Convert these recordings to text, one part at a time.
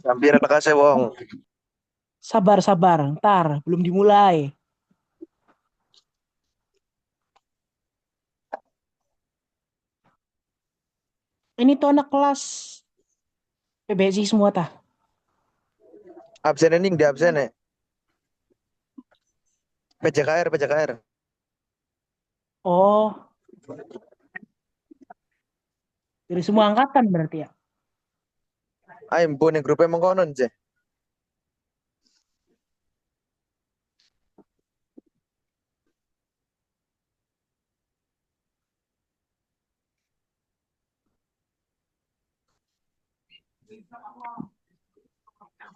Hampir kasih wong. Sabar, sabar. Ntar, belum dimulai. Ini tuh anak kelas PBSI semua tah. Absen ini di absen ya. PJKR, PJKR. Oh, dari semua angkatan berarti ya. Ayo, bu nih grupnya mengkonon je.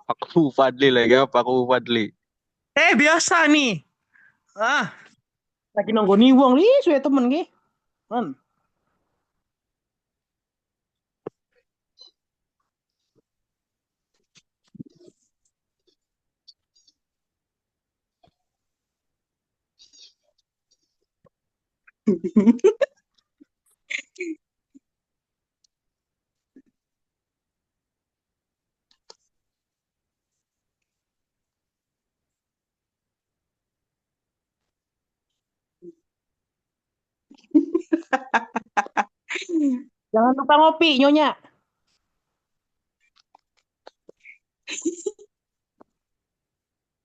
Aku Fadli lagi apa? Aku Fadli. Biasa nih. Ah, lagi nongkrong nih wong nih, suwe temen nih. Man. Jangan lupa ngopi, Nyonya.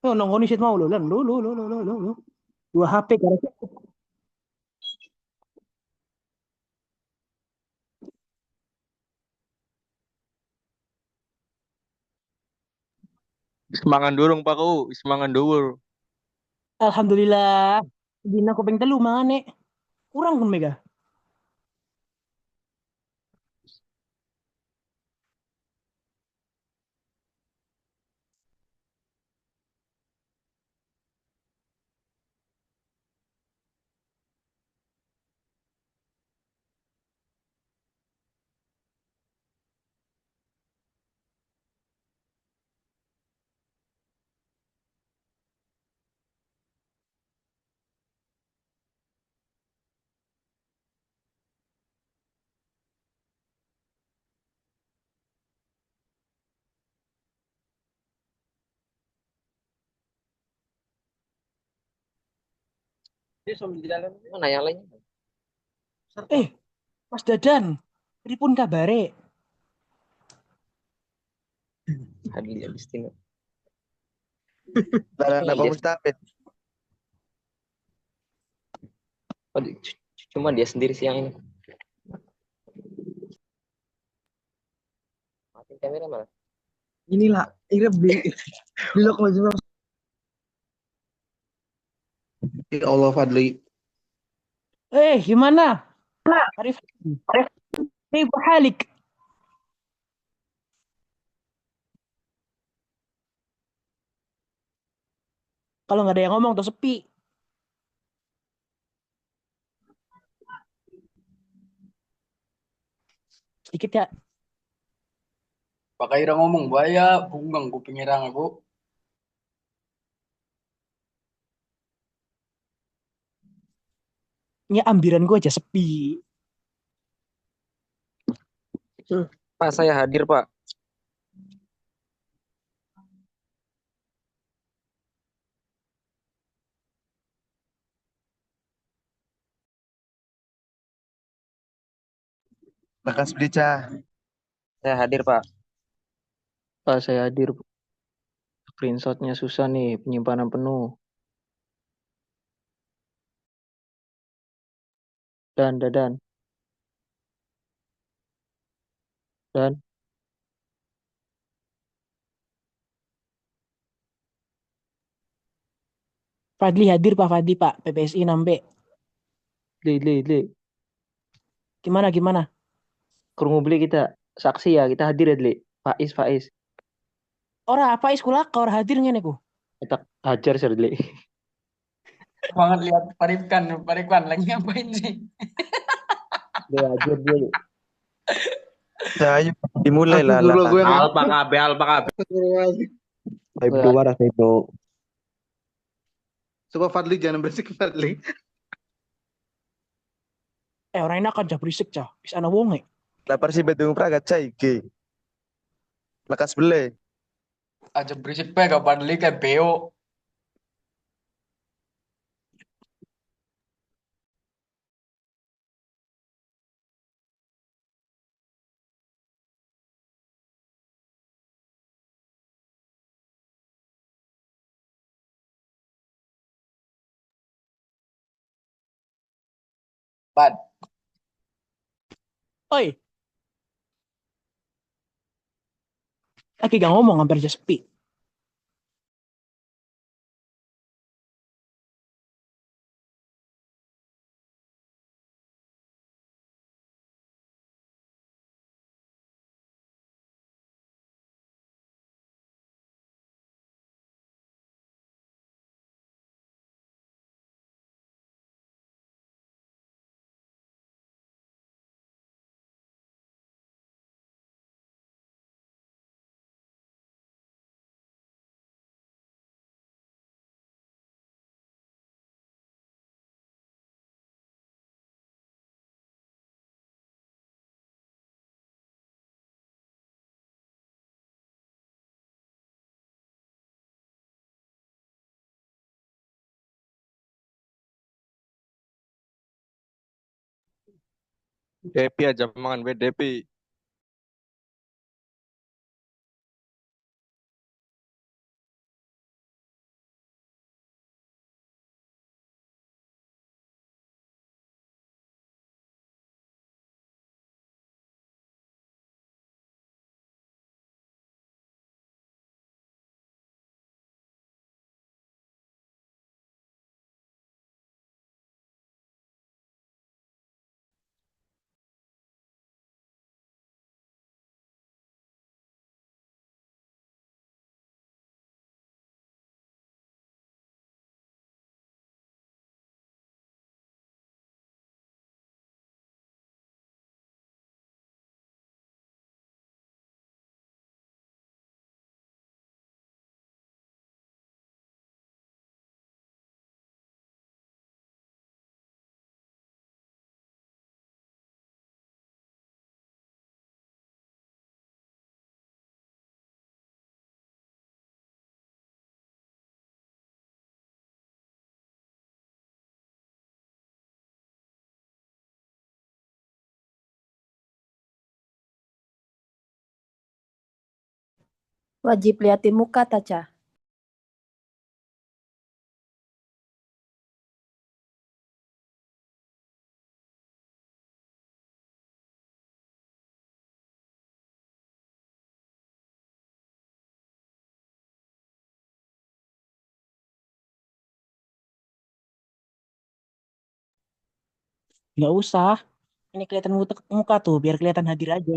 Oh, nongkrong nih mau lo, lo. Dua HP karena Semangat dorong Pak Ku, semangat dhuwur. Alhamdulillah. Dina kuping telu mangane. Kurang pun mega. Dia sambil di jalan mana yang lain? Eh, Mas Dadan. Pripun kabare? Hadli Agustino. Lah Pak Mustafid. Oh, cuma dia sendiri sih yang ini. Mati kamera mana? Inilah irep belok maju. Ya Allah Fadli. Gimana? Arif. Arif, halik. Kalau nggak ada yang ngomong tuh sepi. Sedikit ya. Pakai irang ngomong bahaya, bunggang kuping irang aku. Ya ambiran gue aja sepi. Pak, saya hadir, Pak. Lekas belica. Saya hadir, Pak. Pak, saya hadir. Screenshotnya susah nih, penyimpanan penuh. Dan. Fadli hadir Pak Fadli Pak. PPSI nambe. Le. Gimana? Kurang beli kita. Saksi ya, kita hadir ya, Le. Faiz. Ora apa sekolah kau hadir ngene ku. Kita hajar sih, Le. Banget lihat Paripkan lagi ngapain sih? Le, hajar dia, Le. Ayo dimulai lah. Alpa KB. Ayo berdua dah itu. Coba Fadli jangan berisik Fadli. Orang ini akan jah berisik jah. Bisa ana wonge. Lapar si Bedung Praga cai ke. Lekas beli. Aja berisik pe kapan li kayak beo. Pan, Oi, lagi gak ngomong hampir aja sepi. Depi aja mangan be Depi. Wajib liatin muka, Taca. Nggak usah. Ini kelihatan muka tuh, biar kelihatan hadir aja.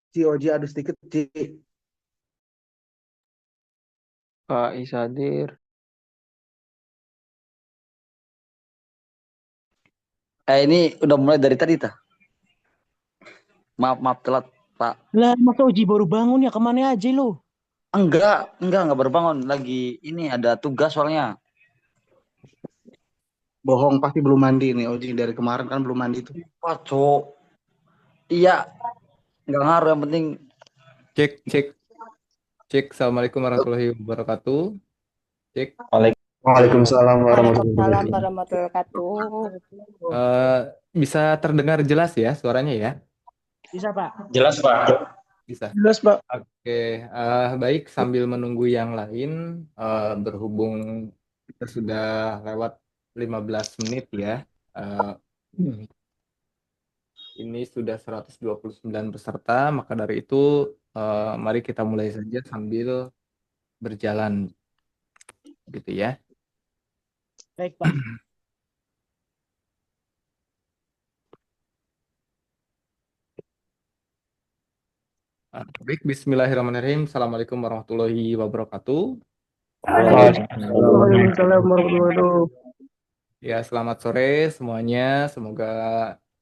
Ci Oji adus dikit Ci. Pak Isadir. Ini udah mulai dari tadi tah. Maaf telat Pak. Lah, masa Uji baru bangun ya? Kemana aja lo? Enggak baru bangun. Lagi ini ada tugas soalnya. Bohong pasti belum mandi nih Oji, dari kemarin kan belum mandi tuh. Wah cok. Iya, nggak ngaruh, yang penting Cek, cek, cek. Assalamualaikum warahmatullahi wabarakatuh. Cek. Waalaikumsalam Waalaikumsalam warahmatullahi wabarakatuh. Eh, bisa terdengar jelas ya suaranya ya? Bisa, Pak. jelas Pak. Bisa. Jelas, Pak. Oke, baik. Sambil menunggu yang lain, berhubung kita sudah lewat 15 menit ya. Eh, ini sudah 129 peserta, maka dari itu mari kita mulai saja sambil berjalan, gitu ya. Baik, Pak. Baik, Bismillahirrahmanirrahim. Assalamualaikum warahmatullahi wabarakatuh. Waalaikumsalam warahmatullahi wabarakatuh. Ya, selamat sore semuanya. Semoga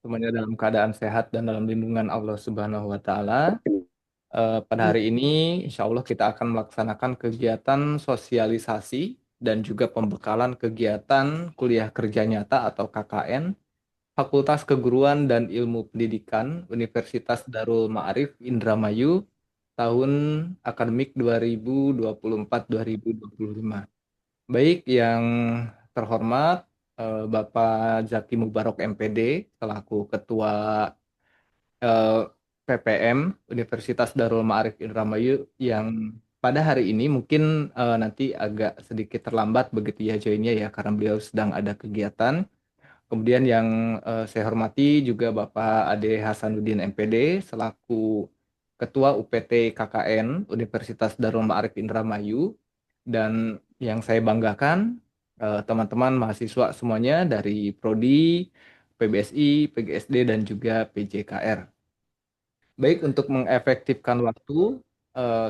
semuanya dalam keadaan sehat dan dalam lindungan Allah Subhanahu wa Ta'ala. Pada hari ini, insya Allah kita akan melaksanakan kegiatan sosialisasi dan juga pembekalan kegiatan kuliah kerja nyata atau KKN Fakultas Keguruan dan Ilmu Pendidikan Universitas Darul Ma'arif Indramayu tahun akademik 2024-2025. Baik, yang terhormat Bapak Zaki Mubarok MPD selaku Ketua PPM Universitas Darul Ma'arif Indramayu yang pada hari ini mungkin nanti agak sedikit terlambat begitu ya joinnya ya karena beliau sedang ada kegiatan. Kemudian yang saya hormati juga Bapak Ade Hasanuddin MPD selaku Ketua UPT KKN Universitas Darul Ma'arif Indramayu, dan yang saya banggakan teman-teman mahasiswa semuanya dari Prodi, PBSI, PGSD dan juga PJKR. Baik, untuk mengefektifkan waktu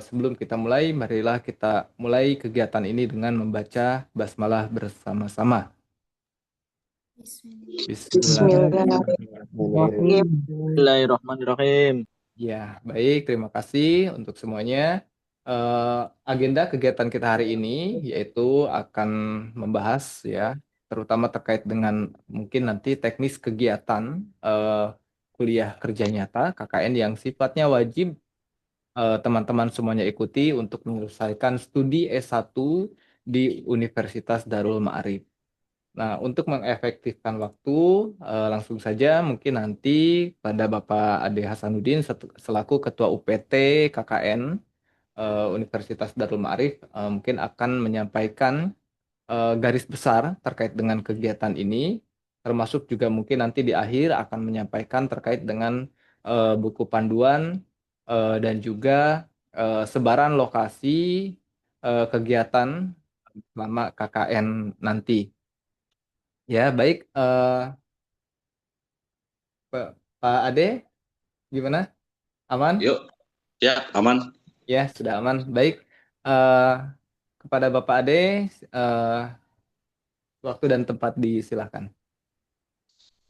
sebelum kita mulai, marilah kita mulai kegiatan ini dengan membaca basmalah bersama-sama. Bismillahirrahmanirrahim. Bismillahirrahmanirrahim. Ya, baik. Terima kasih untuk semuanya. Agenda kegiatan kita hari ini yaitu akan membahas ya, terutama terkait dengan mungkin nanti teknis kegiatan kuliah kerja nyata KKN yang sifatnya wajib teman-teman semuanya ikuti untuk menyelesaikan studi S1 di Universitas Darul Ma'arif. Nah, untuk mengefektifkan waktu, langsung saja mungkin nanti pada Bapak Ade Hasanuddin selaku Ketua UPT KKN Universitas Darul Ma'arif mungkin akan menyampaikan garis besar terkait dengan kegiatan ini, termasuk juga mungkin nanti di akhir akan menyampaikan terkait dengan buku panduan dan juga sebaran lokasi kegiatan selama KKN nanti. Ya, baik. Pak Ade, gimana? Aman? Yuk, ya aman. Ya, sudah aman. Baik. Kepada Bapak Ade, waktu dan tempat disilahkan.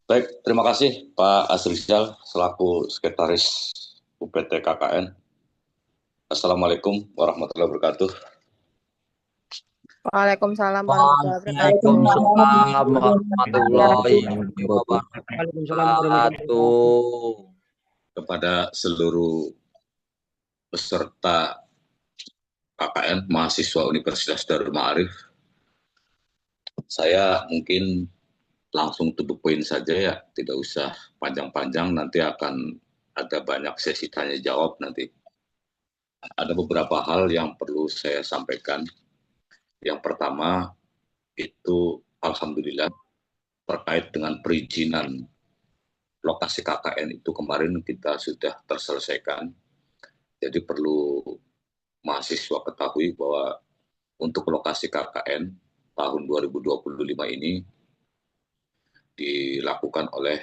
Baik, terima kasih Pak Asrizal selaku Sekretaris UPT KKN. Assalamualaikum warahmatullahi wabarakatuh. Waalaikumsalam warahmatullahi wabarakatuh. Waalaikumsalam warahmatullahi wabarakatuh. Kepada seluruh peserta KKN mahasiswa Universitas Darul Ma'arif, saya mungkin langsung to the point saja ya, tidak usah panjang-panjang, nanti akan ada banyak sesi tanya jawab nanti. Ada beberapa hal yang perlu saya sampaikan. Yang pertama itu alhamdulillah terkait dengan perizinan lokasi KKN itu kemarin kita sudah terselesaikan. Jadi perlu mahasiswa ketahui bahwa untuk lokasi KKN tahun 2025 ini dilakukan oleh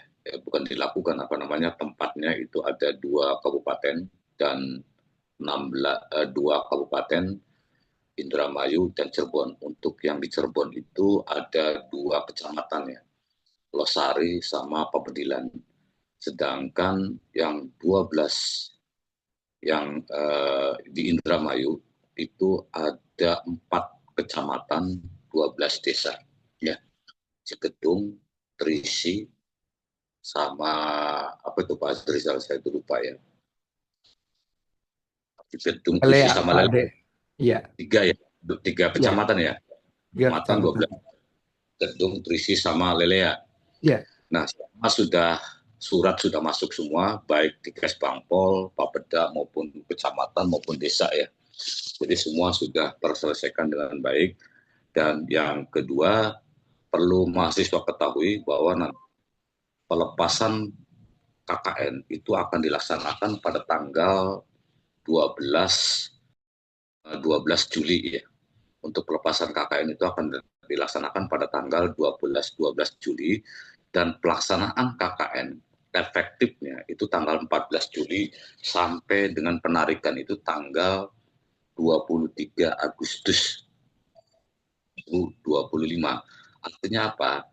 tempatnya itu ada 2 kabupaten dan 2 kabupaten Indramayu dan Cirebon. Untuk yang di Cirebon itu ada 2 kecamatan ya, Losari sama Pabedilan. Sedangkan yang 12 yang di Indramayu itu ada 4 kecamatan, 12 desa ya. Ciketung, Trisi, sama apa itu Pak Rizal, saya itu lupa ya. Ciketung, Trisi sama Lele. Iya. 3 kecamatan ya. Kecamatan 12. Ciketung, Trisi sama Lelea. Iya. Nah, surat sudah masuk semua, baik di Kesbangpol, Bapeda maupun kecamatan maupun desa ya. Jadi semua sudah terselesaikan dengan baik. Dan yang kedua, perlu mahasiswa ketahui bahwa pelepasan KKN itu akan dilaksanakan pada tanggal 12 Juli ya. Untuk pelepasan KKN itu akan dilaksanakan pada tanggal 12 Juli, dan pelaksanaan KKN efektifnya itu tanggal 14 Juli sampai dengan penarikan itu tanggal 23 Agustus 2025. Artinya apa?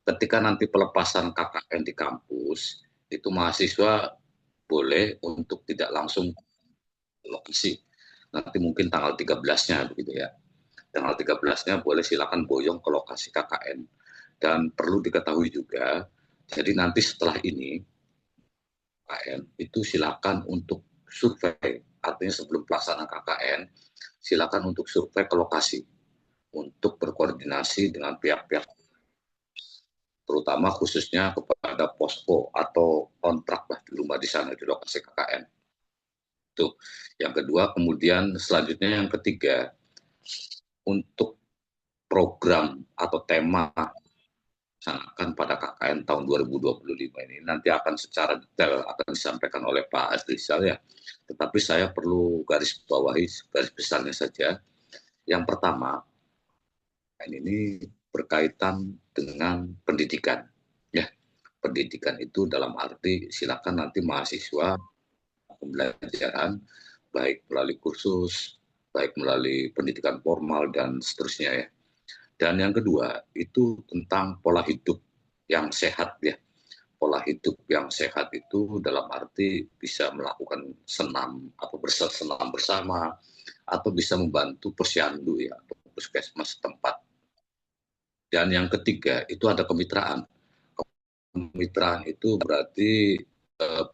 Ketika nanti pelepasan KKN di kampus, itu mahasiswa boleh untuk tidak langsung lokasi. Nanti mungkin tanggal 13-nya begitu ya. Tanggal 13-nya boleh silakan boyong ke lokasi KKN. Dan perlu diketahui juga, jadi nanti setelah ini KKN itu silakan untuk survei. Artinya sebelum pelaksanaan KKN, silakan untuk survei ke lokasi untuk berkoordinasi dengan pihak-pihak, terutama khususnya kepada posko atau kontrak lah di rumah di sana di lokasi KKN. Itu. Yang kedua, kemudian selanjutnya yang ketiga, untuk program atau tema akan pada KKN tahun 2025 ini nanti akan secara detail akan disampaikan oleh Pak Azrizal ya. Tetapi saya perlu garis bawahi garis besarnya saja. Yang pertama, ini berkaitan dengan pendidikan. Ya, pendidikan itu dalam arti silakan nanti mahasiswa pembelajaran baik melalui kursus, baik melalui pendidikan formal dan seterusnya ya. Dan yang kedua itu tentang pola hidup yang sehat ya. Pola hidup yang sehat itu dalam arti bisa melakukan senam atau bersenam bersama atau bisa membantu posyandu ya atau puskesmas setempat. Dan yang ketiga itu ada kemitraan. Kemitraan itu berarti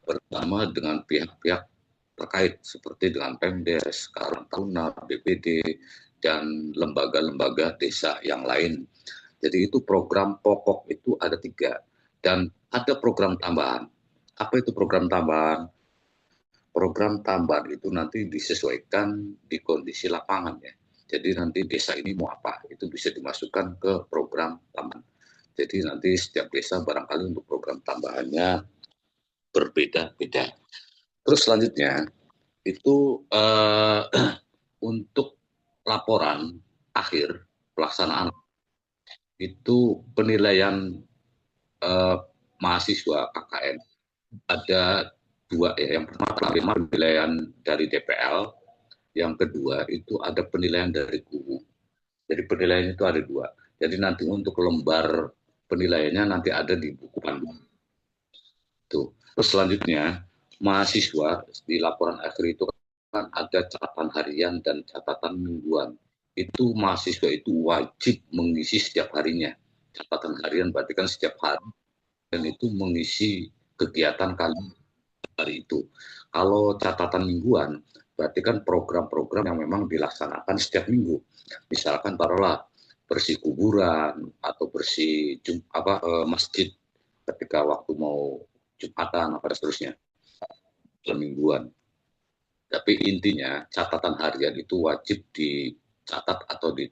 bersama dengan pihak-pihak terkait seperti dengan Pemdes, Karang Taruna, BPD, dan lembaga-lembaga desa yang lain. Jadi itu program pokok itu ada 3. Dan ada program tambahan. Apa itu program tambahan? Program tambahan itu nanti disesuaikan di kondisi lapangan ya. Jadi nanti desa ini mau apa, itu bisa dimasukkan ke program tambahan. Jadi nanti setiap desa barangkali untuk program tambahannya berbeda-beda. Terus selanjutnya itu untuk laporan akhir pelaksanaan itu penilaian mahasiswa KKN ada 2 ya. Yang pertama penilaian dari DPL, yang kedua itu ada penilaian dari KUU. Jadi penilaian itu ada 2. Jadi nanti untuk lembar penilaiannya nanti ada di buku pandu. Tuh. Terus selanjutnya mahasiswa di laporan akhir itu kan ada catatan harian dan catatan mingguan. Itu mahasiswa itu wajib mengisi setiap harinya. Catatan harian berarti kan setiap hari dan itu mengisi kegiatan kali hari itu. Kalau catatan mingguan berarti kan program-program yang memang dilaksanakan setiap minggu. Misalkan taruhlah bersih kuburan atau bersih masjid ketika waktu mau Jumatan apa seterusnya. Mingguan. Tapi intinya catatan harian itu wajib dicatat atau di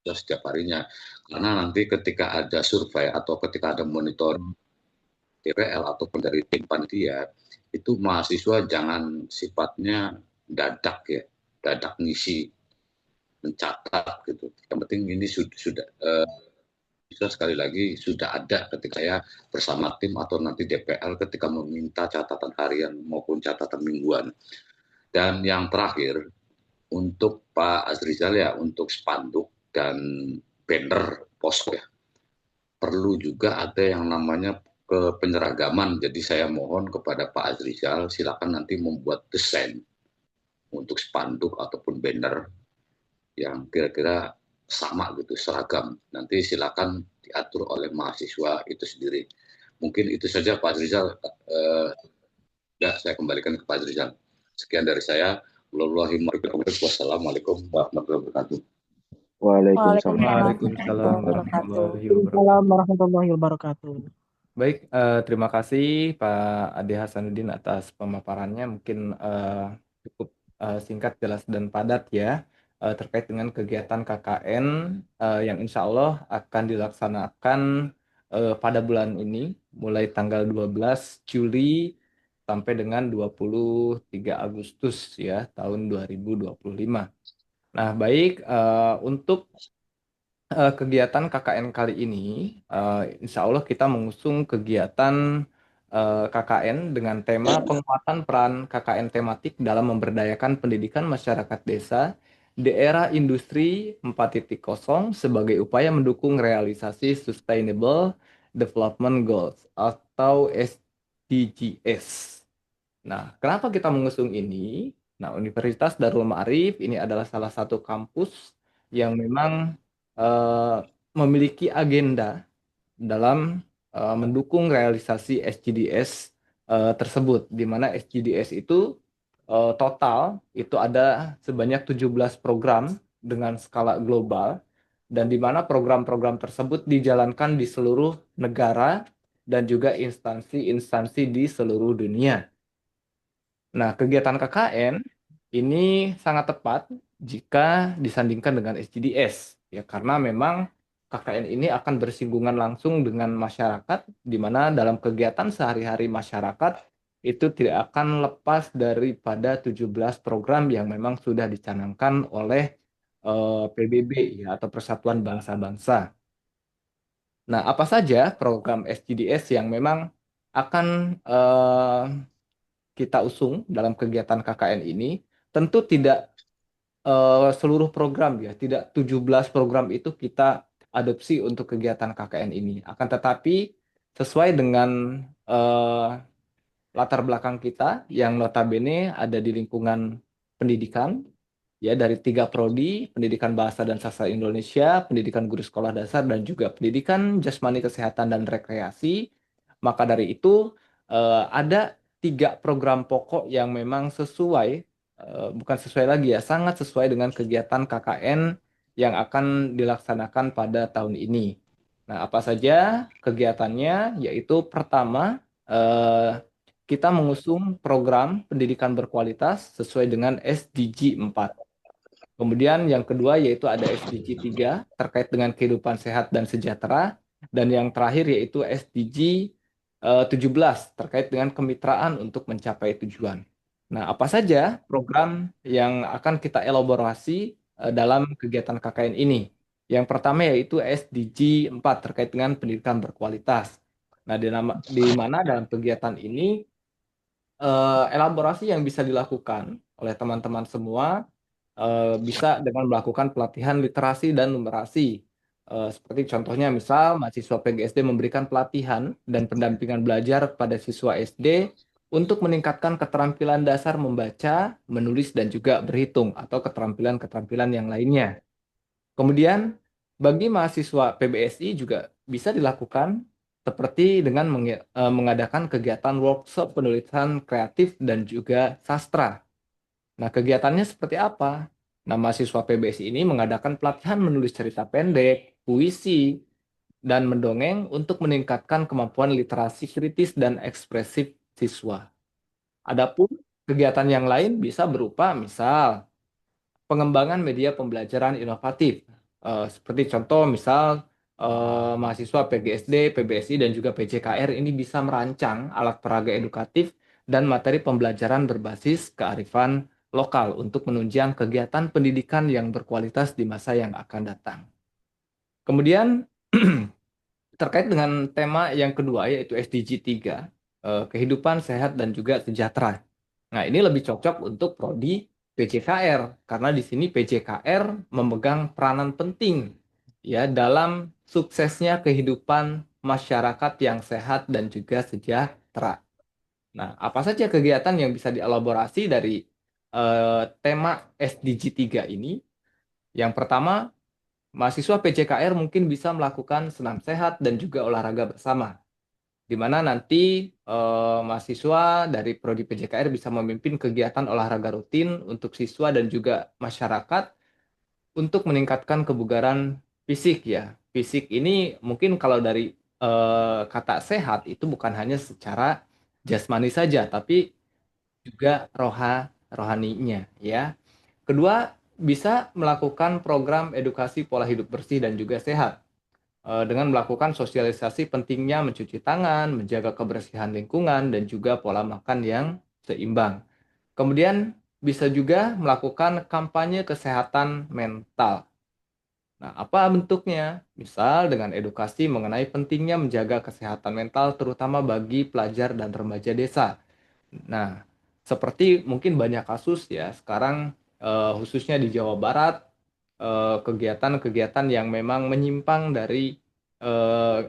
setiap harinya. Karena nanti ketika ada survei atau ketika ada monitor DPL ataupun dari tim panitia, itu mahasiswa jangan sifatnya dadak ya, dadak ngisi, mencatat gitu. Yang penting ini sudah sekali lagi sudah ada ketika ya bersama tim atau nanti DPL ketika meminta catatan harian maupun catatan mingguan. Dan yang terakhir untuk Pak Azrizal ya, untuk spanduk dan banner posko ya, perlu juga ada yang namanya penyeragaman. Jadi saya mohon kepada Pak Azrizal silakan nanti membuat desain untuk spanduk ataupun banner yang kira-kira sama gitu, seragam. Nanti silakan diatur oleh mahasiswa itu sendiri. Mungkin itu saja Pak Azrizal. Saya kembalikan ke Pak Azrizal. Sekian dari saya. Wassalamualaikum warahmatullahi wabarakatuh. Waalaikumsalam warahmatullahi wabarakatuh. Baik, terima kasih Pak Ade Hasanuddin atas pemaparannya. Mungkin cukup singkat, jelas, dan padat ya, terkait dengan kegiatan KKN yang insya Allah akan dilaksanakan pada bulan ini, mulai tanggal 12 Juli sampai dengan 23 Agustus ya, tahun 2025. Nah, baik, untuk kegiatan KKN kali ini, insya Allah kita mengusung kegiatan KKN dengan tema penguatan peran KKN tematik dalam memberdayakan pendidikan masyarakat desa di era industri 4.0 sebagai upaya mendukung realisasi Sustainable Development Goals atau SDGs. Nah, kenapa kita mengusung ini? Nah, Universitas Darul Ma'arif ini adalah salah satu kampus yang memang memiliki agenda dalam mendukung realisasi SGDS tersebut, di mana SGDS itu total itu ada sebanyak 17 program dengan skala global, dan di mana program-program tersebut dijalankan di seluruh negara dan juga instansi-instansi di seluruh dunia. Nah, kegiatan KKN ini sangat tepat jika disandingkan dengan SGDS, ya, karena memang KKN ini akan bersinggungan langsung dengan masyarakat, di mana dalam kegiatan sehari-hari masyarakat itu tidak akan lepas daripada 17 program yang memang sudah dicanangkan oleh PBB, ya, atau Persatuan Bangsa-Bangsa. Nah, apa saja program SGDS yang memang akan kita usung dalam kegiatan KKN ini? Tentu tidak seluruh program, ya, tidak 17 program itu kita adopsi untuk kegiatan KKN ini. Akan tetapi sesuai dengan latar belakang kita yang notabene ada di lingkungan pendidikan, ya, dari 3 prodi, Pendidikan Bahasa dan Sastra Indonesia, Pendidikan Guru Sekolah Dasar, dan juga Pendidikan Jasmani Kesehatan dan Rekreasi. Maka dari itu ada 3 program pokok yang memang sesuai, bukan sesuai lagi, ya, sangat sesuai dengan kegiatan KKN yang akan dilaksanakan pada tahun ini. Nah, apa saja kegiatannya? Yaitu pertama, kita mengusung program pendidikan berkualitas sesuai dengan SDG 4. Kemudian yang kedua yaitu ada SDG 3 terkait dengan kehidupan sehat dan sejahtera. Dan yang terakhir yaitu SDG 17 terkait dengan kemitraan untuk mencapai tujuan. Nah, apa saja program yang akan kita elaborasi dalam kegiatan KKN ini? Yang pertama yaitu SDG 4 terkait dengan pendidikan berkualitas. Nah, di mana dalam kegiatan ini elaborasi yang bisa dilakukan oleh teman-teman semua bisa dengan melakukan pelatihan literasi dan numerasi. Seperti contohnya misal mahasiswa PGSD memberikan pelatihan dan pendampingan belajar pada siswa SD untuk meningkatkan keterampilan dasar membaca, menulis, dan juga berhitung atau keterampilan-keterampilan yang lainnya. Kemudian bagi mahasiswa PBSI juga bisa dilakukan seperti dengan mengadakan kegiatan workshop penulisan kreatif dan juga sastra. Nah, kegiatannya seperti apa? Nah, mahasiswa PBSI ini mengadakan pelatihan menulis cerita pendek, puisi, dan mendongeng untuk meningkatkan kemampuan literasi kritis dan ekspresif siswa. Adapun kegiatan yang lain bisa berupa misal pengembangan media pembelajaran inovatif. Seperti contoh misal mahasiswa PGSD, PBSI, dan juga PJKR ini bisa merancang alat peraga edukatif dan materi pembelajaran berbasis kearifan lokal untuk menunjang kegiatan pendidikan yang berkualitas di masa yang akan datang. Kemudian terkait dengan tema yang kedua yaitu SDG 3, kehidupan sehat dan juga sejahtera. Nah, ini lebih cocok untuk prodi PJKR karena di sini PJKR memegang peranan penting, ya, dalam suksesnya kehidupan masyarakat yang sehat dan juga sejahtera. Nah, apa saja kegiatan yang bisa dielaborasi dari tema SDG 3 ini? Yang pertama, mahasiswa PJKR mungkin bisa melakukan senam sehat dan juga olahraga bersama, di mana nanti mahasiswa dari prodi PJKR bisa memimpin kegiatan olahraga rutin untuk siswa dan juga masyarakat untuk meningkatkan kebugaran fisik, ya. Fisik ini mungkin kalau dari kata sehat itu bukan hanya secara jasmani saja, tapi juga rohaninya, ya. Kedua, bisa melakukan program edukasi pola hidup bersih dan juga sehat dengan melakukan sosialisasi pentingnya mencuci tangan, menjaga kebersihan lingkungan, dan juga pola makan yang seimbang. Kemudian bisa juga melakukan kampanye kesehatan mental. Nah, apa bentuknya? Misal dengan edukasi mengenai pentingnya menjaga kesehatan mental terutama bagi pelajar dan remaja desa. Nah, seperti mungkin banyak kasus ya sekarang khususnya di Jawa Barat, kegiatan-kegiatan yang memang menyimpang dari eh,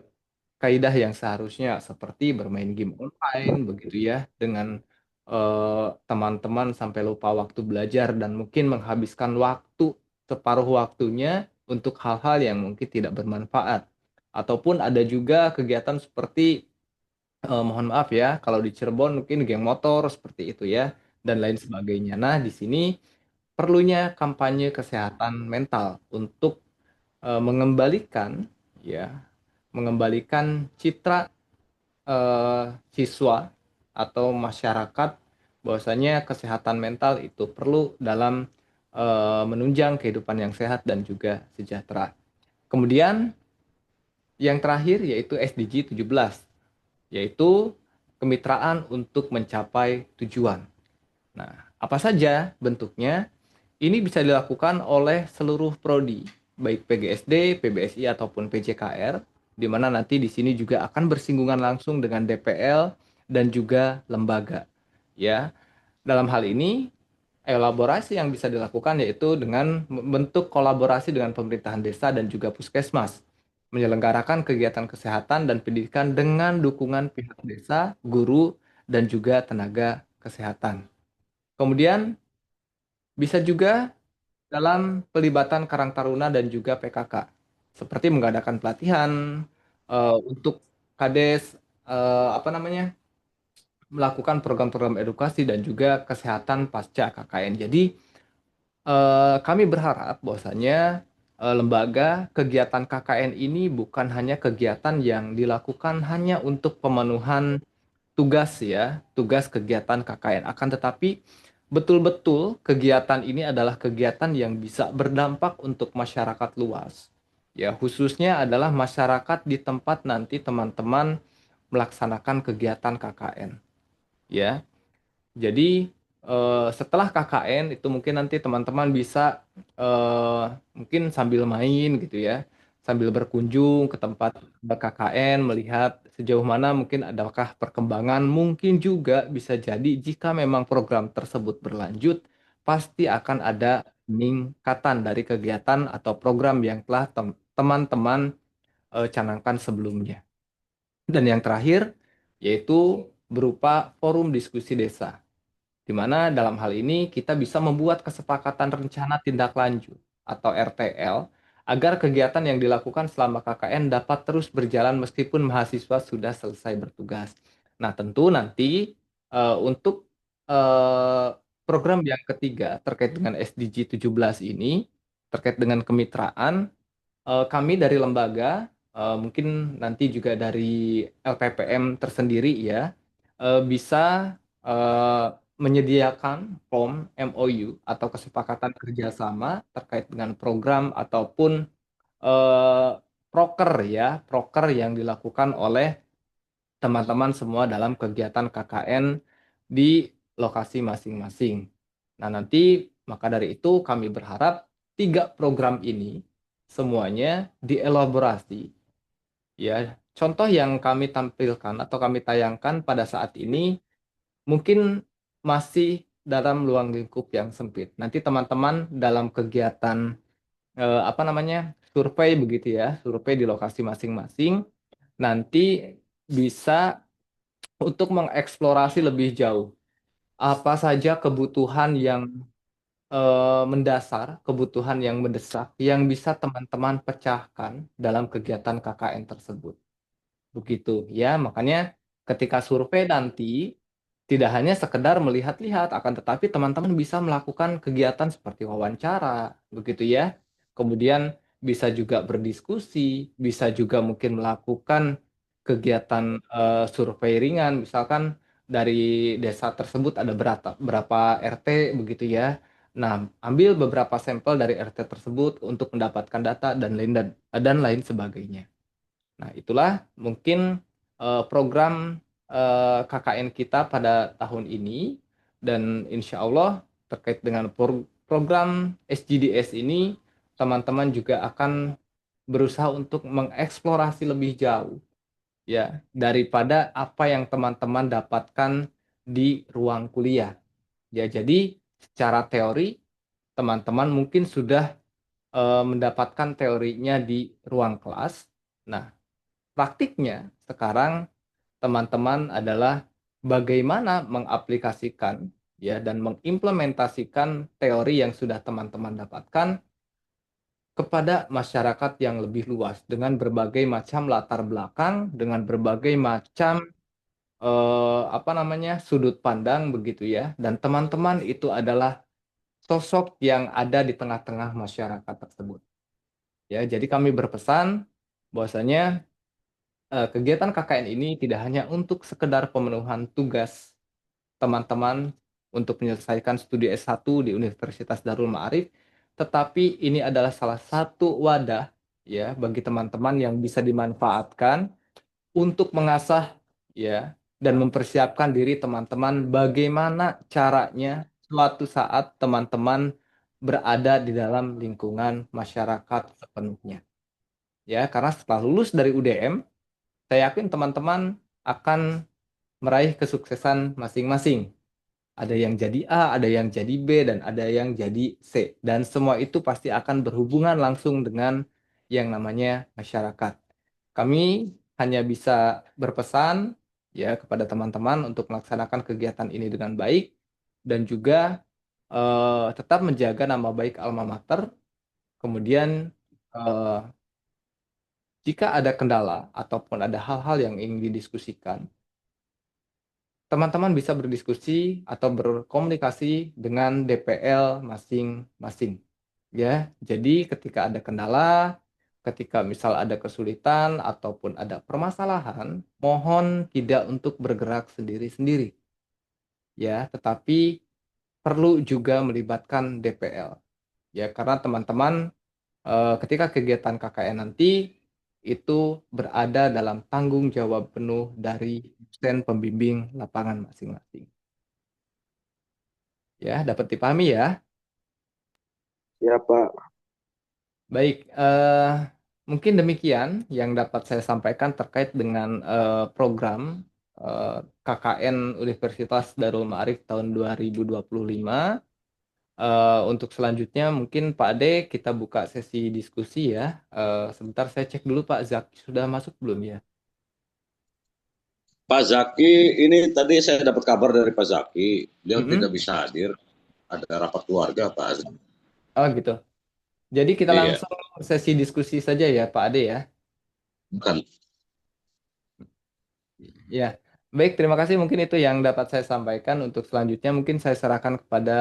kaidah yang seharusnya, seperti bermain game online begitu ya dengan teman-teman sampai lupa waktu belajar dan mungkin menghabiskan waktu separuh waktunya untuk hal-hal yang mungkin tidak bermanfaat. Ataupun ada juga kegiatan seperti mohon maaf ya, kalau di Cirebon mungkin geng motor seperti itu ya, dan lain sebagainya. Nah, di sini perlunya kampanye kesehatan mental untuk mengembalikan ya, mengembalikan citra siswa atau masyarakat bahwasanya kesehatan mental itu perlu dalam menunjang kehidupan yang sehat dan juga sejahtera. Kemudian yang terakhir yaitu SDG 17, yaitu kemitraan untuk mencapai tujuan. Nah, apa saja bentuknya? Ini bisa dilakukan oleh seluruh prodi, baik PGSD, PBSI ataupun PJKR, di mana nanti di sini juga akan bersinggungan langsung dengan DPL dan juga lembaga. Ya, dalam hal ini elaborasi yang bisa dilakukan yaitu dengan bentuk kolaborasi dengan pemerintahan desa dan juga puskesmas, menyelenggarakan kegiatan kesehatan dan pendidikan dengan dukungan pihak desa, guru, dan juga tenaga kesehatan. Kemudian bisa juga dalam pelibatan Karang Taruna dan juga PKK, seperti mengadakan pelatihan untuk Kades, apa namanya, melakukan program-program edukasi dan juga kesehatan pasca KKN. Jadi kami berharap bahwasanya lembaga kegiatan KKN ini bukan hanya kegiatan yang dilakukan hanya untuk pemenuhan tugas ya, tugas kegiatan KKN. Akan tetapi betul-betul kegiatan ini adalah kegiatan yang bisa berdampak untuk masyarakat luas. Ya, khususnya adalah masyarakat di tempat nanti teman-teman melaksanakan kegiatan KKN. Ya, jadi setelah KKN itu mungkin nanti teman-teman bisa mungkin sambil main gitu ya, sambil berkunjung ke tempat KKN, melihat sejauh mana mungkin adakah perkembangan. Mungkin juga bisa jadi jika memang program tersebut berlanjut, pasti akan ada peningkatan dari kegiatan atau program yang telah teman-teman canangkan sebelumnya. Dan yang terakhir yaitu berupa forum diskusi desa, di mana dalam hal ini kita bisa membuat kesepakatan rencana tindak lanjut atau RTL agar kegiatan yang dilakukan selama KKN dapat terus berjalan meskipun mahasiswa sudah selesai bertugas. Nah, tentu nanti untuk eh, program yang ketiga terkait dengan SDG 17 ini, terkait dengan kemitraan, kami dari lembaga, mungkin nanti juga dari LPPM tersendiri ya, bisa eh, menyediakan form MOU atau kesepakatan kerjasama terkait dengan program ataupun eh, proker ya, proker yang dilakukan oleh teman-teman semua dalam kegiatan KKN di lokasi masing-masing. Nah, nanti maka dari itu kami berharap 3 program ini semuanya dielaborasi ya. Contoh yang kami tampilkan atau kami tayangkan pada saat ini mungkin masih dalam ruang lingkup yang sempit. Nanti teman-teman dalam kegiatan apa namanya, survei begitu ya, survei di lokasi masing-masing, nanti bisa untuk mengeksplorasi lebih jauh apa saja kebutuhan yang mendasar, kebutuhan yang mendesak yang bisa teman-teman pecahkan dalam kegiatan KKN tersebut. Begitu ya, makanya ketika survei nanti tidak hanya sekedar melihat-lihat, akan tetapi teman-teman bisa melakukan kegiatan seperti wawancara, begitu ya. Kemudian bisa juga berdiskusi, bisa juga mungkin melakukan kegiatan survei ringan, misalkan dari desa tersebut ada berapa RT begitu ya. Nah, ambil beberapa sampel dari RT tersebut untuk mendapatkan data dan lain sebagainya. Nah, itulah mungkin program KKN kita pada tahun ini, dan insya Allah terkait dengan program SGDS ini teman-teman juga akan berusaha untuk mengeksplorasi lebih jauh ya daripada apa yang teman-teman dapatkan di ruang kuliah. Ya, jadi secara teori teman-teman mungkin sudah mendapatkan teorinya di ruang kelas. Nah, praktiknya sekarang teman-teman adalah bagaimana mengaplikasikan ya dan mengimplementasikan teori yang sudah teman-teman dapatkan kepada masyarakat yang lebih luas dengan berbagai macam latar belakang, dengan berbagai macam sudut pandang begitu ya. Dan teman-teman itu adalah sosok yang ada di tengah-tengah masyarakat tersebut. Ya, jadi kami berpesan bahwasanya kegiatan KKN ini tidak hanya untuk sekedar pemenuhan tugas teman-teman untuk menyelesaikan studi S1 di Universitas Darul Ma'arif, tetapi ini adalah salah satu wadah ya bagi teman-teman yang bisa dimanfaatkan untuk mengasah ya dan mempersiapkan diri teman-teman bagaimana caranya suatu saat teman-teman berada di dalam lingkungan masyarakat sepenuhnya. Ya, karena setelah lulus dari UDM, saya yakin teman-teman akan meraih kesuksesan masing-masing. Ada yang jadi A, ada yang jadi B, dan ada yang jadi C. Dan semua itu pasti akan berhubungan langsung dengan yang namanya masyarakat. Kami hanya bisa berpesan ya kepada teman-teman untuk melaksanakan kegiatan ini dengan baik dan juga tetap menjaga nama baik alma mater. Kemudian jika ada kendala ataupun ada hal-hal yang ingin didiskusikan, teman-teman bisa berdiskusi atau berkomunikasi dengan DPL masing-masing. Ya, jadi ketika ada kendala, ketika misal ada kesulitan ataupun ada permasalahan, mohon tidak untuk bergerak sendiri-sendiri. Ya, tetapi perlu juga melibatkan DPL. Ya, karena teman-teman ketika kegiatan KKN nanti itu berada dalam tanggung jawab penuh dari dosen pembimbing lapangan masing-masing. Ya, dapat dipahami ya? Ya, Pak. Baik, mungkin demikian yang dapat saya sampaikan terkait dengan program KKN Universitas Darul Ma'arif tahun 2025. Untuk selanjutnya mungkin Pak Ade kita buka sesi diskusi ya. Sebentar saya cek dulu Pak Zaki sudah masuk belum ya? Pak Zaki, ini tadi saya dapat kabar dari Pak Zaki, beliau tidak bisa hadir, ada rapat keluarga Pak Azri. Oh gitu. Jadi kita Iya. langsung sesi diskusi saja ya Pak Ade ya. Bukan. Ya, baik terima kasih mungkin itu yang dapat saya sampaikan. Untuk selanjutnya mungkin saya serahkan kepada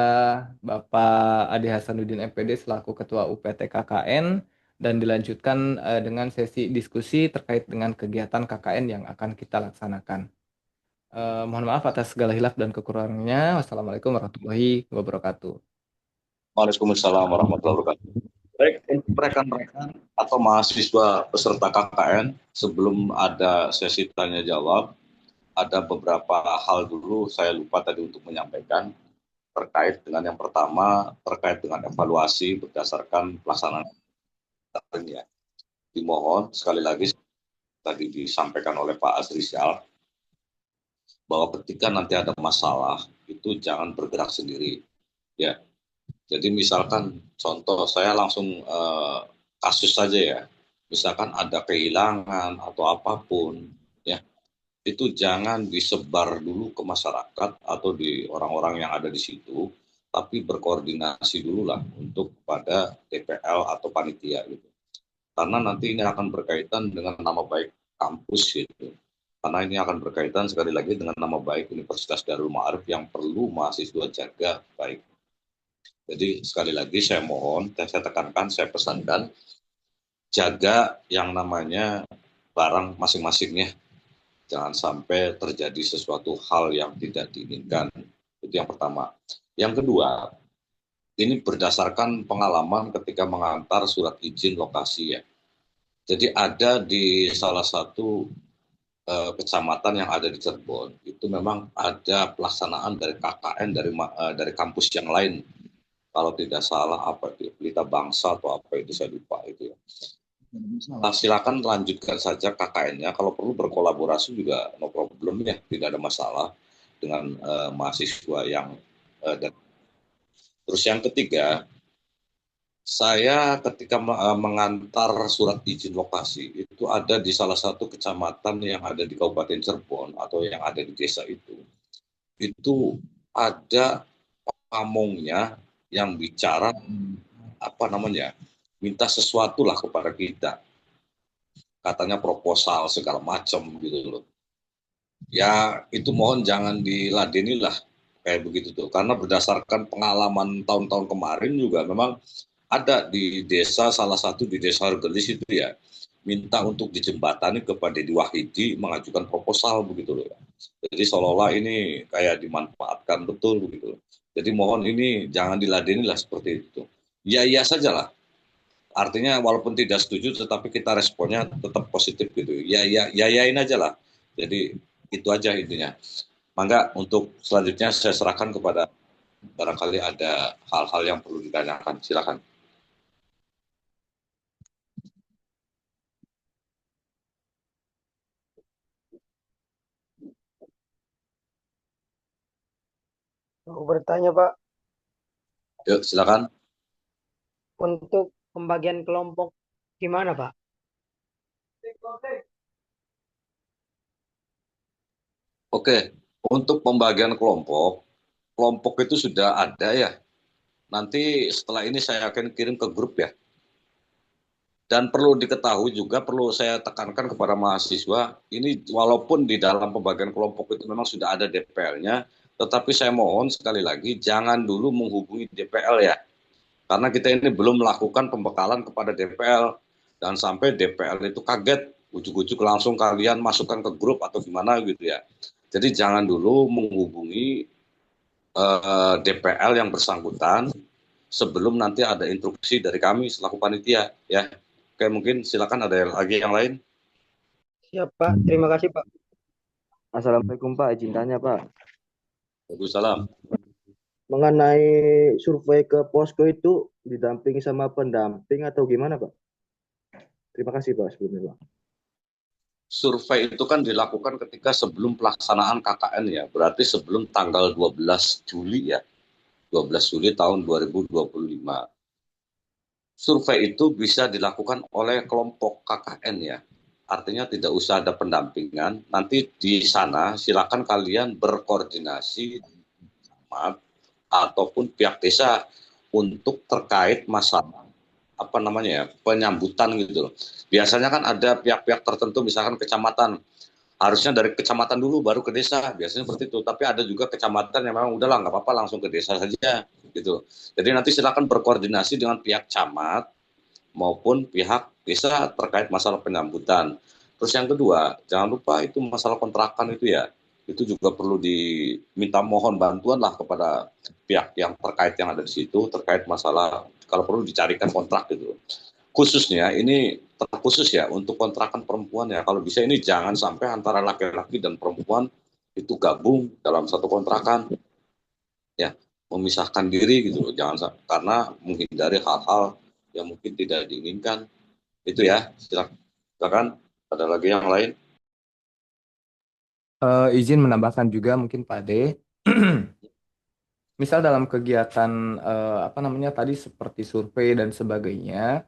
Bapak Ade Hasanuddin MPD selaku Ketua UPT KKN dan dilanjutkan dengan sesi diskusi terkait dengan kegiatan KKN yang akan kita laksanakan. Mohon maaf atas segala hilaf dan kekurangannya. Wassalamualaikum warahmatullahi wabarakatuh. Waalaikumsalam warahmatullahi wabarakatuh. Baik, untuk rekan-rekan atau mahasiswa peserta KKN, sebelum ada sesi tanya jawab, ada beberapa hal dulu saya lupa tadi untuk menyampaikan terkait dengan yang pertama, terkait dengan evaluasi berdasarkan pelaksanaan ya. Dimohon sekali lagi tadi disampaikan oleh Pak Azri Syal bahwa ketika nanti ada masalah itu jangan bergerak sendiri ya. Jadi misalkan contoh saya langsung kasus saja ya, misalkan ada kehilangan atau apapun ya, itu jangan disebar dulu ke masyarakat atau di orang-orang yang ada di situ, tapi berkoordinasi dulu lah untuk pada DPL atau panitia gitu. Karena nanti ini akan berkaitan dengan nama baik kampus gitu. Karena ini akan berkaitan sekali lagi dengan nama baik Universitas Darul Ma'arif yang perlu mahasiswa jaga baik. Jadi sekali lagi saya mohon, saya tekankan, saya pesankan, jaga yang namanya barang masing-masingnya. Jangan sampai terjadi sesuatu hal yang tidak diinginkan. Itu yang pertama. Yang kedua, ini berdasarkan pengalaman ketika mengantar surat izin lokasi ya. Jadi ada di salah satu kecamatan yang ada di Cirebon, itu memang ada pelaksanaan dari KKN dari kampus yang lain. Kalau tidak salah apa itu Pelita Bangsa atau apa itu saya lupa itu ya. Silakan lanjutkan saja KKN-nya. Kalau perlu berkolaborasi juga no problem ya, tidak ada masalah dengan mahasiswa yang dan terus yang ketiga, saya ketika mengantar surat izin lokasi itu ada di salah satu kecamatan yang ada di Kabupaten Cirebon atau yang ada di desa itu ada pamongnya yang bicara apa namanya, minta sesuatu lah kepada kita, katanya proposal segala macam gitu loh. Ya itu mohon jangan diladeni lah kayak begitu tuh, karena berdasarkan pengalaman tahun-tahun kemarin juga memang ada di desa, salah satu di desa Hargelis itu ya, minta untuk dijembatani kepada Dedi Wahidi mengajukan proposal begitu loh ya. Jadi seolah-olah ini kayak dimanfaatkan betul begitu loh. Jadi mohon ini jangan diladeni lah seperti itu. Ya iya saja lah. Artinya walaupun tidak setuju tetapi kita responnya tetap positif gitu. Ya yain aja lah. Jadi itu aja intinya. Mangga untuk selanjutnya saya serahkan kepada barangkali ada hal-hal yang perlu ditanyakan. Silakan. Aku bertanya, Pak, Yuk silakan. untuk pembagian kelompok gimana, Pak? Oke, untuk pembagian kelompok, kelompok itu sudah ada ya. Nanti setelah ini saya akan kirim ke grup ya. Dan perlu diketahui juga, perlu saya tekankan kepada mahasiswa, ini walaupun di dalam pembagian kelompok itu memang sudah ada DPL-nya, tetapi saya mohon sekali lagi, jangan dulu menghubungi DPL ya. Karena kita ini belum melakukan pembekalan kepada DPL, dan sampai DPL itu kaget, ujuk-ujuk langsung kalian masukkan ke grup atau gimana gitu ya. Jadi jangan dulu menghubungi DPL yang bersangkutan sebelum nanti ada instruksi dari kami selaku panitia ya. Oke, mungkin silakan ada lagi yang lain. Siap, Pak. Terima kasih, Pak. Assalamualaikum Pak, izin tanya Pak. Waalaikumsalam. Mengenai survei ke posko itu didampingi sama pendamping atau gimana Pak? Terima kasih Pak sebelumnya Pak. Survei itu kan dilakukan ketika sebelum pelaksanaan KKN ya, berarti sebelum tanggal 12 Juli ya, 12 Juli tahun 2025. Survei itu bisa dilakukan oleh kelompok KKN ya, artinya tidak usah ada pendampingan. Nanti di sana silakan kalian berkoordinasi sama ataupun pihak desa untuk terkait masalah apa namanya ya, penyambutan gitu loh. Biasanya kan ada pihak-pihak tertentu, misalkan kecamatan, harusnya dari kecamatan dulu baru ke desa, biasanya seperti itu. Tapi ada juga kecamatan yang memang udahlah nggak apa-apa langsung ke desa saja gitu. Jadi nanti silakan berkoordinasi dengan pihak camat maupun pihak desa terkait masalah penyambutan. Terus yang kedua, jangan lupa itu masalah kontrakan itu ya, itu juga perlu diminta mohon bantuan lah kepada pihak yang terkait yang ada di situ terkait masalah kalau perlu dicarikan kontrak gitu. Khususnya ini terkhusus ya untuk kontrakan perempuan ya, kalau bisa ini jangan sampai antara laki-laki dan perempuan itu gabung dalam satu kontrakan ya, memisahkan diri gitu, jangan karena menghindari hal-hal yang mungkin tidak diinginkan itu ya. Silakan ada lagi yang lain. Izin menambahkan juga mungkin Pak Ade. Misal dalam kegiatan apa namanya tadi seperti survei dan sebagainya.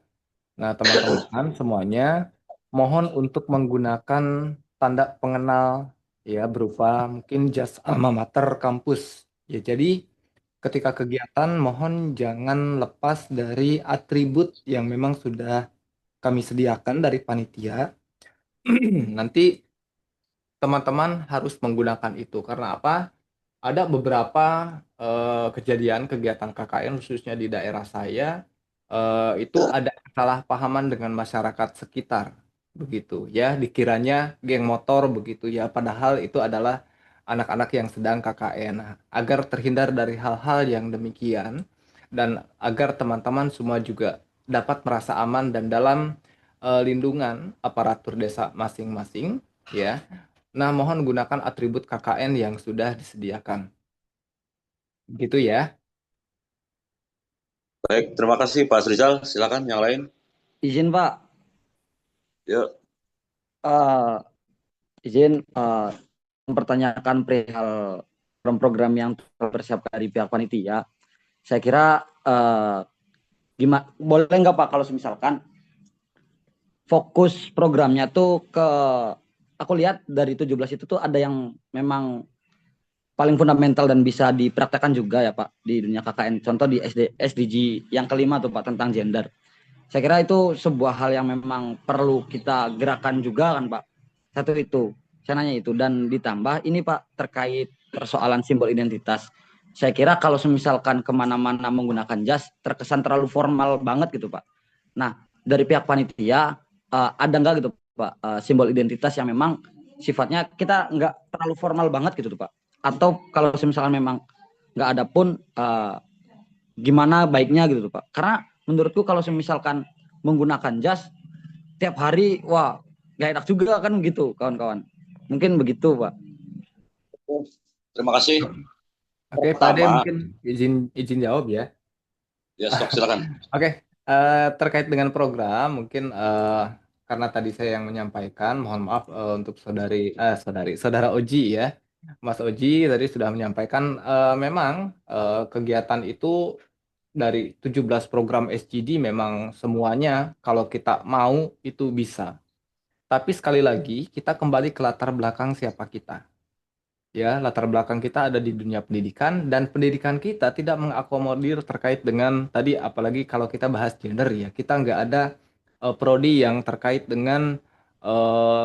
Nah, teman-teman semuanya mohon untuk menggunakan tanda pengenal ya berupa mungkin jas alma mater kampus. Ya, jadi ketika kegiatan mohon jangan lepas dari atribut yang memang sudah kami sediakan dari panitia. Nanti teman-teman harus menggunakan itu karena apa? Ada beberapa kejadian kegiatan KKN khususnya di daerah saya itu ada kesalahpahaman dengan masyarakat sekitar begitu ya, dikiranya geng motor begitu ya, padahal itu adalah anak-anak yang sedang KKN. Nah, agar terhindar dari hal-hal yang demikian dan agar teman-teman semua juga dapat merasa aman dan dalam lindungan aparatur desa masing-masing ya. Nah, mohon gunakan atribut KKN yang sudah disediakan. Gitu ya. Baik, terima kasih Pak Rizal. Silakan yang lain. Izin Pak, Yuk. eh izin mempertanyakan perihal program-program yang dipersiapkan dari pihak panitia. Saya kira gimana, boleh nggak Pak kalau misalkan fokus programnya tuh ke, aku lihat dari 17 itu tuh ada yang memang paling fundamental dan bisa dipraktekkan juga ya Pak di dunia KKN. Contoh di SDG yang kelima tuh Pak tentang gender. Saya kira itu sebuah hal yang memang perlu kita gerakan juga kan Pak. Satu itu, saya nanya itu. Dan ditambah ini Pak terkait persoalan simbol identitas. Saya kira kalau misalkan kemana-mana menggunakan jas terkesan terlalu formal banget gitu Pak. Nah dari pihak panitia ada nggak gitu Pak simbol identitas yang memang sifatnya kita nggak terlalu formal banget gitu tuh Pak. Atau kalau misalkan memang nggak ada pun gimana baiknya gitu tuh Pak. Karena menurutku kalau misalkan menggunakan jas tiap hari, wah nggak enak juga kan gitu kawan-kawan. Mungkin begitu Pak. Terima kasih. Oke, Pak Ade mungkin izin jawab ya. Ya, silakan. Oke, terkait dengan program mungkin karena tadi saya yang menyampaikan, mohon maaf untuk saudara Oji ya. Mas Oji tadi sudah menyampaikan memang kegiatan itu dari 17 program SGD memang semuanya kalau kita mau itu bisa. Tapi sekali lagi kita kembali ke latar belakang siapa kita. Ya, latar belakang kita ada di dunia pendidikan dan pendidikan kita tidak mengakomodir terkait dengan tadi apalagi kalau kita bahas gender ya. Kita nggak ada prodi yang terkait dengan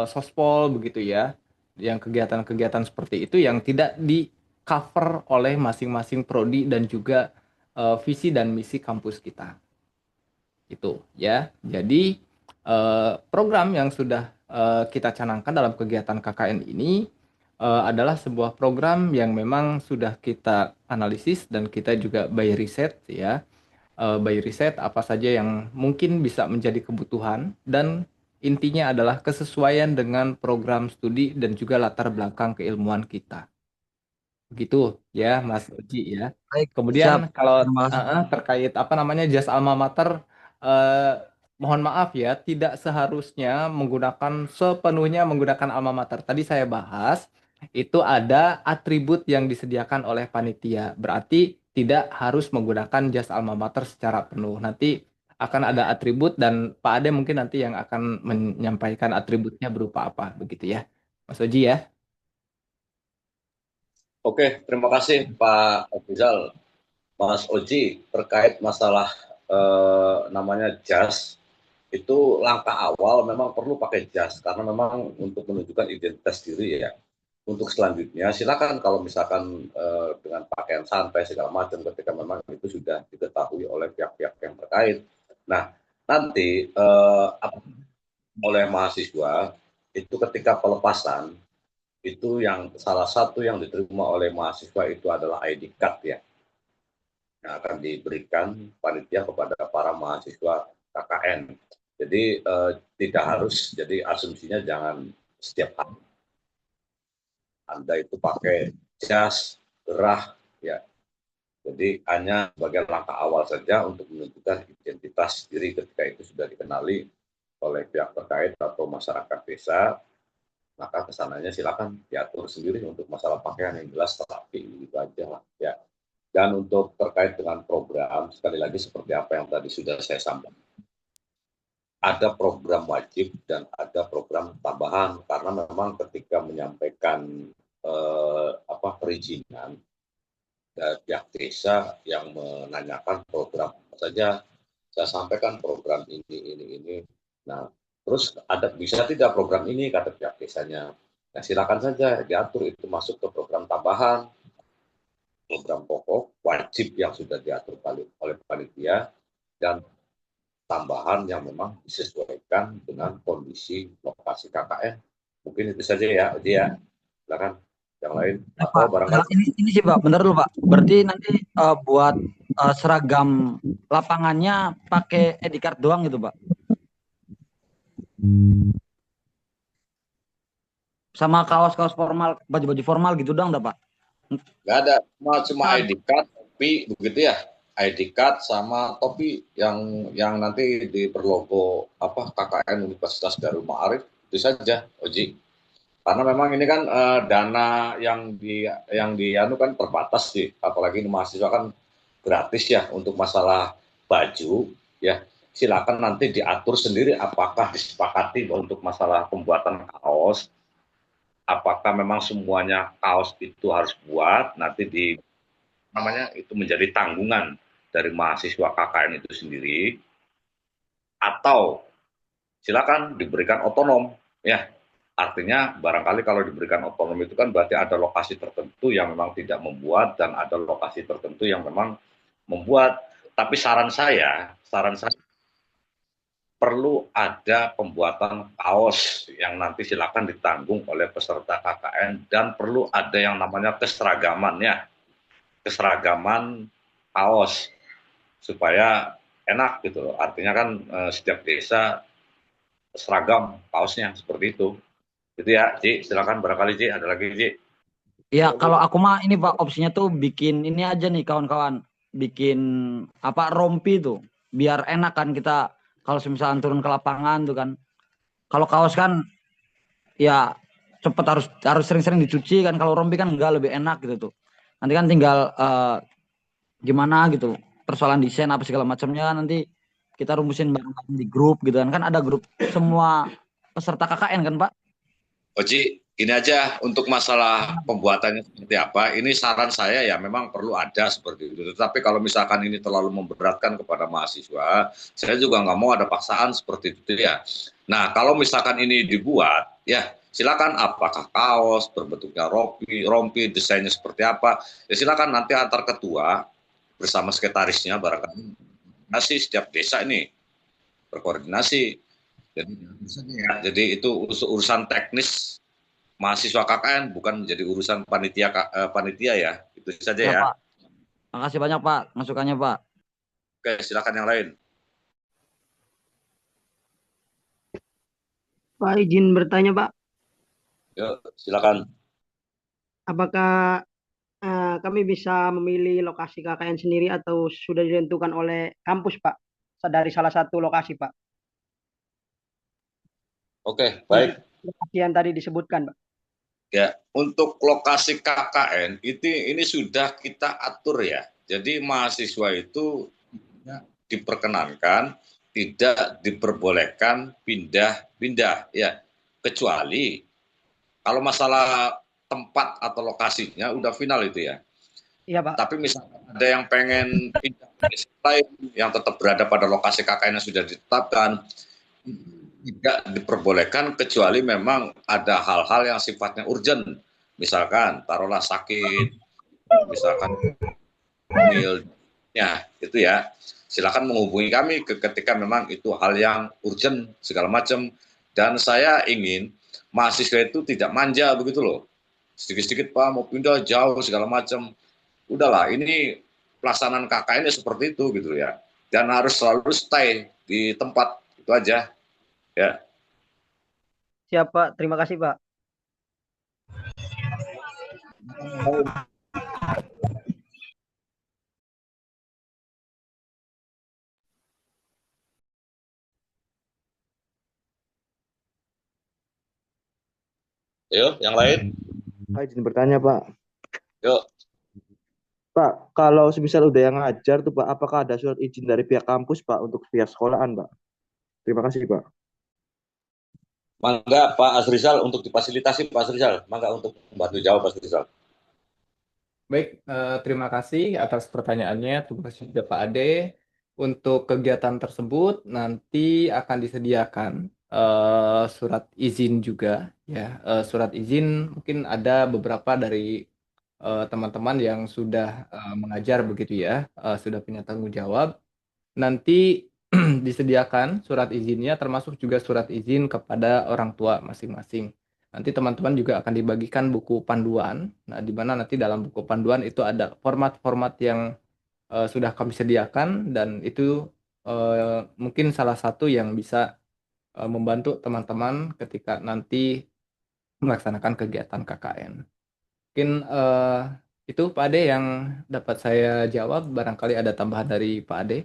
sospol begitu ya. Yang kegiatan-kegiatan seperti itu yang tidak di cover oleh masing-masing prodi dan juga visi dan misi kampus kita. Itu ya. Jadi program yang sudah kita canangkan dalam kegiatan KKN ini adalah sebuah program yang memang sudah kita analisis dan kita juga by riset ya. By riset apa saja yang mungkin bisa menjadi kebutuhan dan intinya adalah kesesuaian dengan program studi dan juga latar belakang keilmuan kita. Begitu ya Mas Oji ya. Baik, Kemudian siap. kalau Terima kasih. terkait jas alma mater mohon maaf ya, tidak seharusnya sepenuhnya menggunakan alma mater. Tadi saya bahas itu ada atribut yang disediakan oleh panitia. Berarti tidak harus menggunakan jas alma mater secara penuh. Nanti akan ada atribut dan Pak Ade mungkin nanti yang akan menyampaikan atributnya berupa apa begitu ya. Mas Oji ya. Oke, terima kasih Pak Rizal. Mas Oji, terkait masalah namanya jas, itu langkah awal memang perlu pakai jas karena memang untuk menunjukkan identitas diri ya. Untuk selanjutnya silakan kalau misalkan dengan pakaian santai segala macam ketika memang itu sudah diketahui oleh pihak-pihak yang terkait. Nah, nanti oleh mahasiswa itu ketika pelepasan itu yang salah satu yang diterima oleh mahasiswa itu adalah ID card ya. Yang akan diberikan panitia kepada para mahasiswa KKN. Jadi tidak harus, jadi asumsinya jangan setiap hari Anda itu pakai jas, gerah, ya. Jadi hanya sebagai langkah awal saja untuk menunjukkan identitas diri ketika itu sudah dikenali oleh pihak terkait atau masyarakat desa, maka kesananya silakan diatur sendiri untuk masalah pakaian yang jelas terapi gitu aja lah ya. Dan untuk terkait dengan program, sekali lagi seperti apa yang tadi sudah saya sampaikan. Ada program wajib dan ada program tambahan karena memang ketika menyampaikan perizinan dari pihak desa yang menanyakan program apa saja, saya sampaikan program ini. Nah, terus ada bisa tidak program ini kata pihak desanya. Nah, silakan saja diatur itu masuk ke program tambahan, program pokok wajib yang sudah diatur oleh panitia dan tambahan yang memang disesuaikan dengan kondisi lokasi KKN. Mungkin itu saja ya, dia. Silakan yang lain atau barangkali ini sih Pak, bener dulu Pak. Berarti nanti buat seragam lapangannya pakai ID card doang gitu Pak. Sama kaos-kaos formal, baju-baju formal gitu dong, Pak? Nggak ada, cuma ID card, tapi begitu ya. ID card sama topi yang nanti di berlogo apa KKN Universitas Darul Ma'arif itu saja, Oji. Karena memang ini kan dana yang anu kan terbatas sih, apalagi ini mahasiswa kan gratis ya untuk masalah baju ya. Silakan nanti diatur sendiri apakah disepakati untuk masalah pembuatan kaos, apakah memang semuanya kaos itu harus buat nanti namanya itu menjadi tanggungan dari mahasiswa KKN itu sendiri, atau silakan diberikan otonom ya. Artinya barangkali kalau diberikan otonom itu kan berarti ada lokasi tertentu yang memang tidak membuat dan ada lokasi tertentu yang memang membuat. Tapi saran saya perlu ada pembuatan kaos yang nanti silakan ditanggung oleh peserta KKN dan perlu ada yang namanya keseragamannya, keseragaman kaos supaya enak gitu loh. Artinya kan setiap desa seragam kaosnya seperti itu. Itu ya, Ci. Silakan barangkali Ci, ada lagi Ci. Ya, kalau aku mah ini Pak, opsinya tuh bikin ini aja nih kawan-kawan. Bikin apa rompi tuh. Biar enak kan kita kalau misalnya turun ke lapangan tuh kan. Kalau kaos kan ya cepet harus sering-sering dicuci kan. Kalau rompi kan enggak, lebih enak gitu tuh. Nanti kan tinggal gimana gitu. Persoalan desain apa segala macamnya nanti kita rumusin bareng-bareng di grup gitu kan. Kan ada grup semua peserta KKN kan, Pak? Oji, ini aja untuk masalah pembuatannya seperti apa. Ini saran saya ya memang perlu ada seperti itu. Tetapi kalau misalkan ini terlalu memberatkan kepada mahasiswa, saya juga nggak mau ada paksaan seperti itu ya. Nah, kalau misalkan ini dibuat, ya silakan apakah kaos berbentuknya rompi, desainnya seperti apa. Ya silakan nanti antar ketua bersama sekretarisnya barangkali nasi setiap desa ini berkoordinasi. Jadi itu urusan teknis mahasiswa KKN, bukan menjadi urusan panitia ya. Itu saja ya. Pak. Makasih banyak Pak masukannya Pak. Oke, silakan yang lain. Pak, izin bertanya Pak, Yuk, silakan. apakah kami bisa memilih lokasi KKN sendiri atau sudah ditentukan oleh kampus Pak dari salah satu lokasi Pak? Oke, baik. Lokasi yang tadi disebutkan Pak. Ya, untuk lokasi KKN ini sudah kita atur ya. Jadi mahasiswa itu diperkenankan, tidak diperbolehkan pindah-pindah ya. Kecuali kalau masalah tempat atau lokasinya udah final itu ya. Iya Pak. Tapi misalnya ada yang pengen pindah ke desa lain yang tetap berada pada lokasi KKN yang sudah ditetapkan, tidak diperbolehkan kecuali memang ada hal-hal yang sifatnya urgent. Misalkan taruhlah sakit, misalkan ya itu ya. Silakan menghubungi kami ketika memang itu hal yang urgent segala macam. Dan saya ingin mahasiswa itu tidak manja begitu loh. Sedikit-sedikit Pak mau pindah jauh segala macam. Udahlah, ini pelaksanaan KKN seperti itu gitu ya. Dan harus selalu stay di tempat itu aja. Ya. Siap Pak, terima kasih Pak. Yuk, yang lain. Pak, izin bertanya Pak. Yuk. Pak, kalau semisal udah yang ngajar tuh Pak, apakah ada surat izin dari pihak kampus Pak untuk pihak sekolahan Pak? Terima kasih Pak. Mangga Pak Asrizal untuk difasilitasi Pak Asrizal. Mangga untuk membantu jawab Pak Asrizal. Baik, terima kasih atas pertanyaannya. Terima kasih juga Pak Ade. Untuk kegiatan tersebut nanti akan disediakan surat izin juga, ya. Surat izin mungkin ada beberapa dari teman-teman yang sudah mengajar begitu ya, sudah punya tanggung jawab. Nanti disediakan surat izinnya, termasuk juga surat izin kepada orang tua masing-masing. Nanti teman-teman juga akan dibagikan buku panduan. Nah, di mana nanti dalam buku panduan itu ada format-format yang sudah kami sediakan, dan itu mungkin salah satu yang bisa membantu teman-teman ketika nanti melaksanakan kegiatan KKN. Mungkin Itu Pak Ade yang dapat saya jawab. Barangkali ada tambahan dari Pak Ade.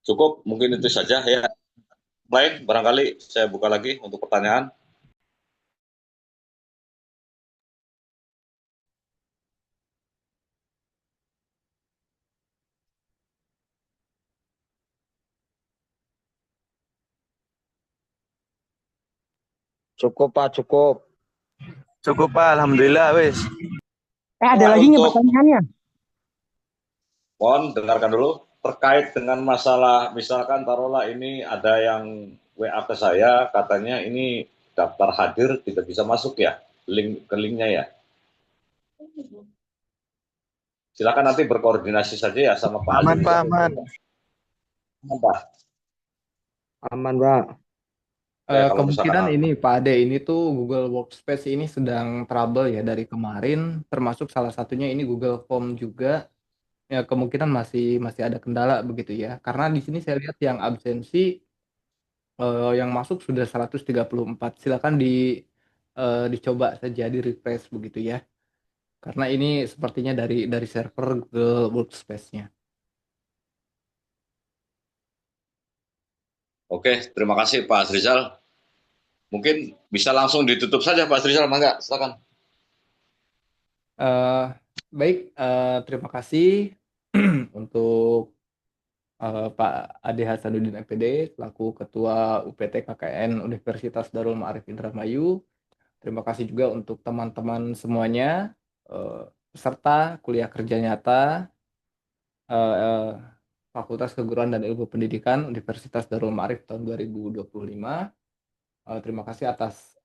Cukup, mungkin itu saja ya. Baik, barangkali saya buka lagi untuk pertanyaan. Cukup Pak, cukup. Cukup Pak, alhamdulillah wis. Ada lagi nggak pertanyaannya? Mohon dengarkan dulu. Terkait dengan masalah, misalkan taruhlah ini ada yang WA ke saya, katanya ini daftar hadir tidak bisa masuk ya, ke linknya ya. Silakan nanti berkoordinasi saja ya sama Pak Aman Ali. Pak, aman. Aman, Pak. Aman, Pak. Ya, kalau Kemungkinan misalkan ini Pak Ade, ini tuh Google Workspace ini sedang trouble ya dari kemarin, termasuk salah satunya ini Google Form juga. Ya, kemungkinan masih ada kendala begitu ya. Karena di sini saya lihat yang absensi yang masuk sudah 134. Silakan dicoba saja di refresh begitu ya. Karena ini sepertinya dari server Google Workspace-nya. Oke, terima kasih Pak Azrizal. Mungkin bisa langsung ditutup saja Pak Azrizal, mangga, silakan. Baik, terima kasih untuk Pak Ade Hasanuddin MPD selaku Ketua UPT KKN Universitas Darul Ma'arif Indramayu. Terima kasih juga untuk teman-teman semuanya peserta kuliah kerja nyata Fakultas Keguruan dan Ilmu Pendidikan Universitas Darul Ma'arif tahun 2025. Terima kasih atas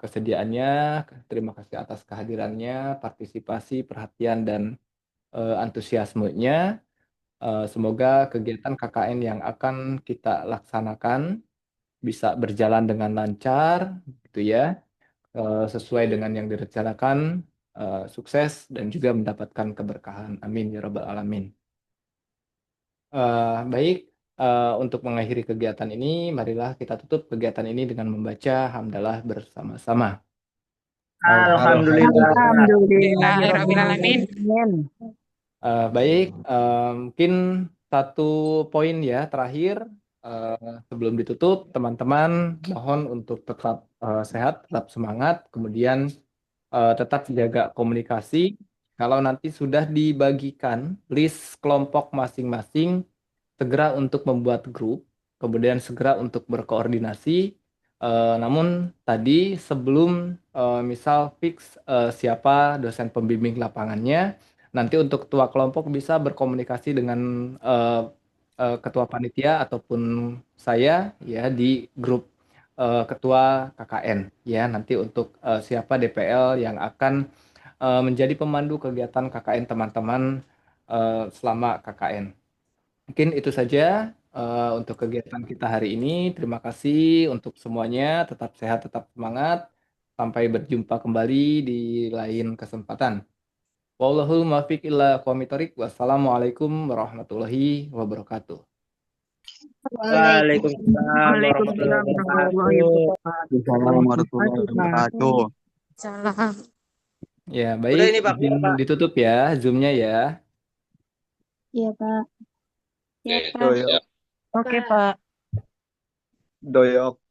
kesediaannya, terima kasih atas kehadirannya, partisipasi, perhatian, dan antusiasmenya. Semoga kegiatan KKN yang akan kita laksanakan bisa berjalan dengan lancar, gitu ya, sesuai dengan yang direncanakan, sukses, dan juga mendapatkan keberkahan. Amin ya rabbal alamin. Baik, untuk mengakhiri kegiatan ini, marilah kita tutup kegiatan ini dengan membaca hamdalah bersama-sama. Alhamdulillahirrahmanirrahim. Baik, mungkin satu poin ya terakhir sebelum ditutup, teman-teman mohon untuk tetap sehat, tetap semangat, kemudian tetap jaga komunikasi. Kalau nanti sudah dibagikan list kelompok masing-masing, segera untuk membuat grup, kemudian segera untuk berkoordinasi. Namun tadi sebelum misal fix siapa dosen pembimbing lapangannya, nanti untuk ketua kelompok bisa berkomunikasi dengan ketua panitia ataupun saya ya di grup ketua KKN ya, nanti untuk siapa DPL yang akan menjadi pemandu kegiatan KKN teman-teman selama KKN. Mungkin itu saja untuk kegiatan kita hari ini. Terima kasih untuk semuanya. Tetap sehat, tetap semangat. Sampai berjumpa kembali di lain kesempatan. Wallahul muwaffiq ila aqwamit thoriq. Wassalamualaikum warahmatullahi wabarakatuh. Waalaikumsalam warahmatullahi wabarakatuh. Assalamualaikum warahmatullahi wabarakatuh. Salam. Ya, baik. Udah ini, Pak. Izin ditutup ya Zoom-nya ya. Iya, Pak. Ya, Oke, Pak. siap. Oke, Pak. Doyok.